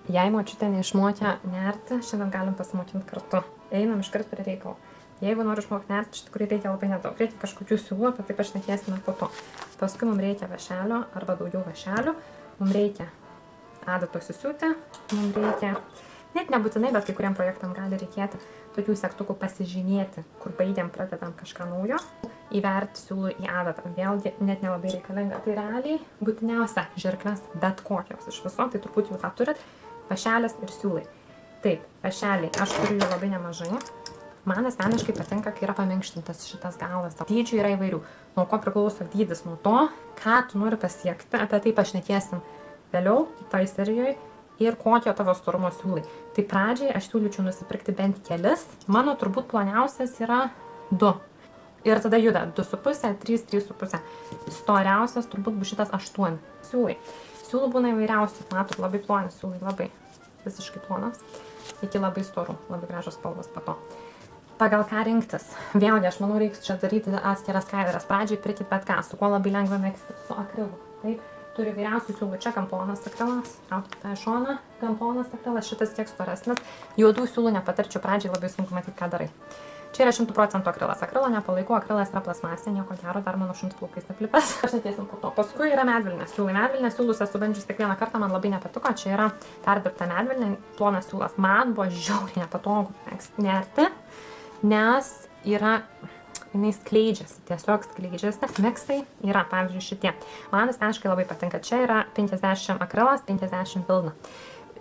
Jei močiutė neišmokė nerti, šiandien galim pasimokinti kartu. Einam iškart prie reikalo. Jeigu nori išmokti nerti, iš tikrųjų reikia labai nedaug. Reikia kažkokių siūlų, apie tai pašnekėsime po to. Paskui mums reikia vešelio arba daugiau vešelių. Mums reikia adatos įsiūti. Mums reikia, net nebūtinai, bet kai kuriem projektam gali reikėti tokių segtukų pasižymėti, kur baigiam, pradedam kažką naujo. Įverti siūlų į adatą. Vėlgi net nelabai reikalinga. Tai realiai būtiniausia žirklės, bet kokios iš viso, tai turbūt jau tą turit. Vešelis ir siūlai. Taip, vešeliai, aš turiu jų labai nemažai. Man asmeniškai patinka, kai yra paminkštintas šitas galas. Dydžių yra įvairių. Nuo ko priklauso dydis? Nuo to, ką tu nori pasiekti. Apie tai pašnekėsim vėliau, kitoj serijoje. Ir kokio tavo storumo siūlai. Tai pradžiai aš siūlyčiau nusipirkti bent kelis. Mano turbūt ploniausias yra 2. Ir tada juda 2,5, 3, 3,5. Storiausias turbūt bus šitas 8. Siūlai. Siūlų būna įvairiausių, matot, labai ploni siūlai, labai visiškai plonas, iki labai storų, labai gražios spalvos po to. Pagal ką rinktis? Vėlgi, aš manau, reiks čia daryti atskiras skaidres. Pradžiai pirkit bet ką, su kuo labai lengva megzti, su akrilu. Taip, turiu įvairiausių siūlų, čia kamponas akrilas, traukite šoną, kamponas akrilas, šitas kiek storesnis. Juodų siūlų nepatarčiau, pradžiai labai sunku matyti, ką darai. Čia yra 100% akrilas. Akrilo nepalaikau, akrilas yra plasmasė, nieko gero, dar mano šuns plaukais aplipęs. Aš netiesim po to. Paskui yra medvilnės siūlai. Medvilnės siūlus esu bandžius kiekvieną kartą, man labai nepatiko. Čia yra perdirbta medvilnė, plonas siūlas. Man buvo žiauriai nepatogu nerti, nes yra, jinai skleidžiasi, tiesiog skleidžiasi. Miksai yra, pavyzdžiui, šitie. Man asmeniškai labai patinka. Čia yra 50 akrilas, 50 vilna.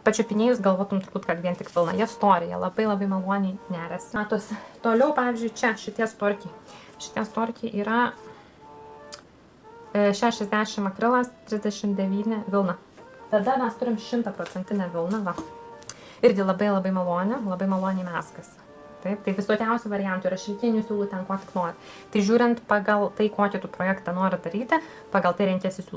Pačiupinėjus galvotum turbūt, kad vien tik pilna. Jie storija, labai labai maloniai nerasi. Matosi. Toliau, pavyzdžiui, čia šitie storkiai. Šitie storkiai yra 60 akrilas, 39 vilna. Tada mes turim 100% vilną, va. Irgi labai labai maloniai meskas. Taip, tai visokiausių variantų yra šilkinių siūlų ten, ko tik nori. Tai žiūrint pagal tai, kokį tu projektą nori daryti, pagal tai renkėsi siūlus.